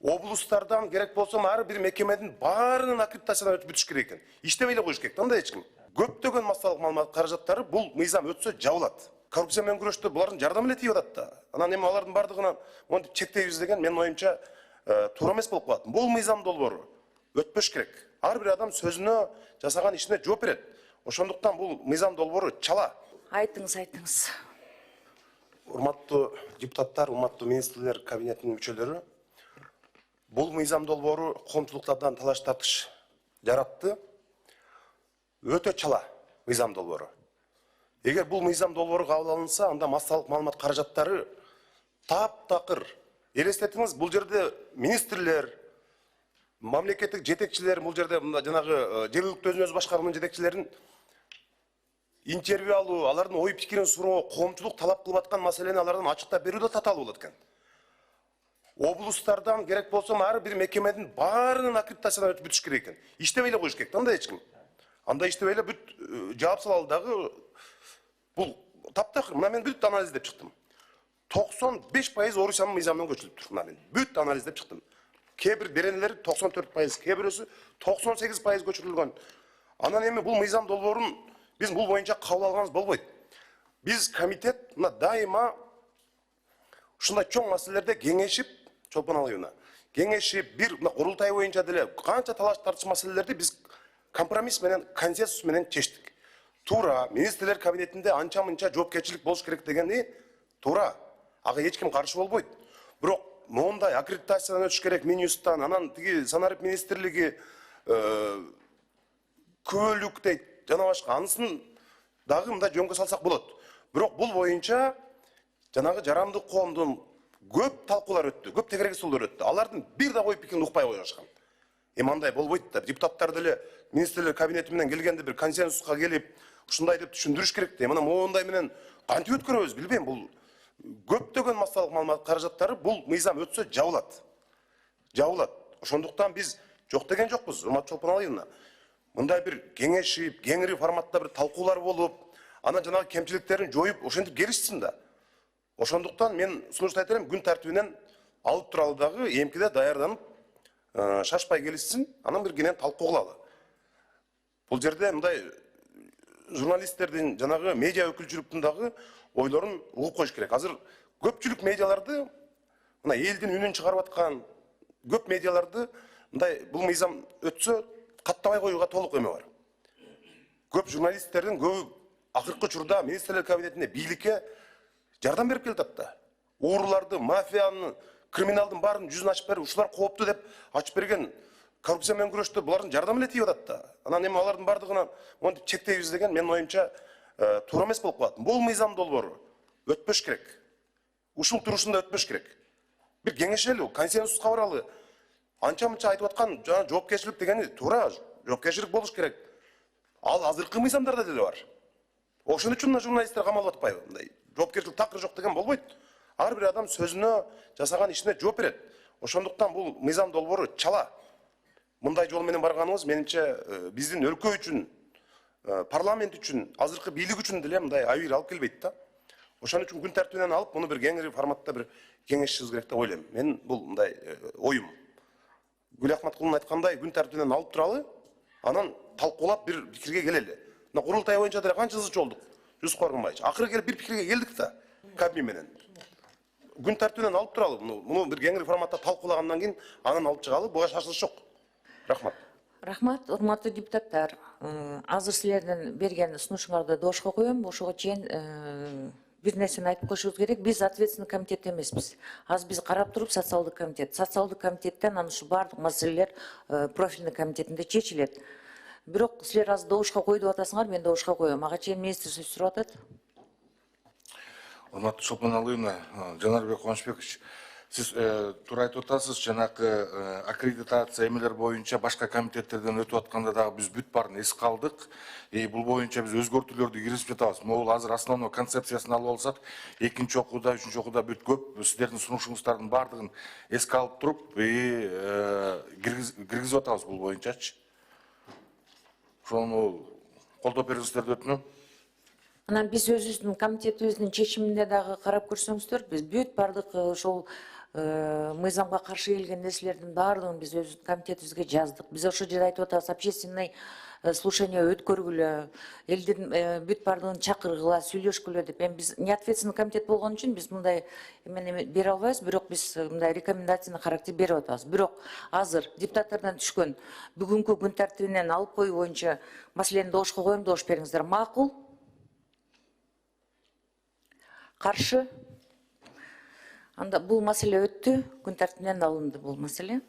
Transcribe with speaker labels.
Speaker 1: Облустардан керек болса ар бир мекемедин баарынын аккредитациядан өтүп бүтүш керек экен. Иштебей эле коюш керек. Андай эч ким. Көптөгөн массалык маалымат каражаттары бул мыйзам өтсө жабылат. Коррупция менен күрөштө булардын жардамы эле тийип атат да. Анан эми алардын бардыгынан монтип чектейбиз деген менин оюмча туура эмес болуп калат. Бул мыйзам долбоору өтпөш керек. Ар бир адам сөзүнө, жасаган ишине жооп берет. Ошондуктан бул мыйзам долбоору чала.
Speaker 2: Айтыңыз.
Speaker 1: Урматтуу депутаттар, урматтуу министрлер кабинетинин мүчөлөрү, бул мыйзам долбоору коомчулуктардан талаш тартыш жаратты. Өтө чала мыйзам долбоору. Эгер бул мыйзам долбоору кабыл алынса, анда массалык маалымат каражаттары таптакыр. Элестетиңиз, бул жерде министрлер, мамлекеттик жетекчилер, бул жерде жанагы жергиликтүү өзүн өзү башкаруунун жетекчилерин интервью алуу, алардын ой пикирин суроо, коомчулук талап кылып аткан маселени алардан ачыктап берүү да татаал болот экен. Облустардан керек болсо ар бир мекемедин баарынын аккредитациядан өтүп бүтүш керек экен. Иштебей эле коюш керек. Андай эч ким. Андай иштебей эле бүт жаап салалы дагы бул таптакыр. Мына мен бүт анализдеп чыктым. 95% Орусиянын мыйзамынан көчүлүп тур. Мына мен бүт анализдеп чыктым. Кээ бир беренелер 94%, кээ бирөөсү 98% көчүрүлгөн. Анан эми бул мыйзам долбоорун биз бул боюнча кабыл алганыбыз болбойт. Биз комитет мына дайыма ушундай чоң маселелерде кеңешип, Чолпон Алыевна, кеңешип бир курултай боюнча деле канча талаш тартыш маселелерди биз компромисс менен, консенсус менен чечтик. Туура, министрлер кабинетинде анча-мынча жоопкерчилик болуш керек дегени туура. Ага эч ким каршы болбойт. Бирок моундай аккредитациядан өтүш керек Минюсттан, анан тиги санарип министрлиги көөлүк дейт, жана башка анысын дагы мындай жөнгө салсак болот. Бирок бул боюнча жанагы жарандык коомдун көп талкуулар өттү, көп тегерегесүүлөр өттү. Алардын бир да ой пикирин укпай коюшкан. Эми андай болбойт да. Депутаттар деле министрлер кабинети менен келгенде бир консенсуска келип, ушундай деп түшүндүрүш керек да. Мына моундай менен кантип өткөрөбүз билбейм. Бул көптөгөн массалык маалымат каражаттары бул мыйзам өтсө жабылат. Жабылат. Ошондуктан биз жок деген жокпуз, урматтуу Чолпон Алыевна. Мындай бир кеңешип, кеңири форматта бир талкуулар болуп, анан жанагы кемчиликтерин жоюп, ошентип келишсин да. Ошондуктан мен сунуш айтарым, күн тартибинен алып туралы дагы эмкиде даярданып, шашпай келишсин, анан бир кенен талкуу кылалы. Бул жерде мындай журналисттердин, жанагы медиа өкүлчүлүктүн дагы ойлорун угуп коюш керек. Азыр көпчүлүк медиаларды, мына элдин үнүн чыгарып аткан көп медиаларды мындай бул мыйзам өтсө каттабай коюуга толук эме бар. Көп журналисттердин көбү акыркы учурда министрлер кабинетинде бийликке жардам берип келатат да. Ууруларды, мафияны, криминалдын баарын жүзүн ачып берип, ушулар кооптуу деп ачып берген коррупция менен күрөштө булардын жардамы эле тийип атат да. Анан эми алардын бардыгынан монтип чектейбиз деген менин оюмча туура эмес болуп калат. Бул мыйзам долбоору өтпөш керек. Ушул турушунда өтпөш керек. Бир кеңешели, консенсуска баралы. Анча-мынча айтып аткан жоопкерчилик дегени туура, жоопкерчилик болуш керек. Ал азыркы мыйзамдарда деле бар. Ошон үчүн журналисттер камалып атпайбы? Мындай жоопкерчилик такыр жок деген болбойт. Ар бир адам сөзүнө, жасаган ишине жооп берет. Ошондуктан бул мыйзам долбоору чала. Мындай жол менен барганыбыз менимче биздин өлкө үчүн, парламент үчүн, азыркы бийлик үчүн деле мындай айыр алып келбейт да. Ошон үчүн күн тартибинен алып, муну бир кеңири форматта бир кеңешишибиз керек деп ойлойм. Мен бул мындай оюм. Гүл Ахматкулдун айткандай күн тартибинен алып туралы, анан талкуулап бир пикирге келели. Мына курултай боюнча деле канча ызы чолдук? Жүз Коргунбаевич. Акыры келип бир пикирге келдик да. Кабмин менен. Күн тартибинен алып туралы, муну бир кеңири форматта талкуулагандан кийин анан алып чыгалы, буга шашылыш жок. Рахмат.
Speaker 2: Рахмат, урматтуу депутаттар. Азыр силердин берген сунушуңарды добушка коем. Ошого чейин бир нерсени айтып коюшубуз керек. Биз ответственный комитет эмеспиз. Азыр биз карап туруп социалдык комитет. Социалдык комитеттен анан ушу бардык маселелер профильный комитетинде чечилет. Бирок силер азыр добушка кой деп атасыңар, мен добушка коем. Ага чейин министр сөз сурап атат.
Speaker 3: Урматтуу Чолпон Алыевна, Жанарбек Кубанычбекович, сиз туура айтып атасыз, жанагы аккредитация эмелер боюнча башка комитеттерден өтүп атканда дагы биз бүт баарын эске алдык. Бул боюнча биз өзгөртүүлөрдү киргизип жатабыз. Могул азыр основной концепциясын алып алсак, экинчи окууда, үчүнчү окууда бүт көп сиздердин сунушуңуздардын баардыгын эске алып туруп, киргизип атабыз бул боюнчачы. Ошону колдоп бериңиздерди өтүнөм.
Speaker 2: Анан биз өзүбүздүн комитетибиздин чечиминде дагы карап көрсөңүздөр, биз бүт бардык ошол мыйзамга каршы келген нерселердин баардыгын биз өз комитетибизге жаздык. Биз ошол жерде айтып атабыз, общественный слушание өткөргүлө, элдин бүт баардыгын чакыргыла, сүйлөшкүлө деп. Эми биз неответственный комитет болгон үчүн биз мындай эмени бере албайбыз, бирок биз мындай рекомендацияны характер берип атабыз. Бирок азыр депутаттардан түшкөн бүгүнкү күн тартибинен алып коюу боюнча маселени добушка коем, добуш бериңиздер. Макул? Каршы? Анда бул маселе өттү, күн тартибинен алынды бул маселе.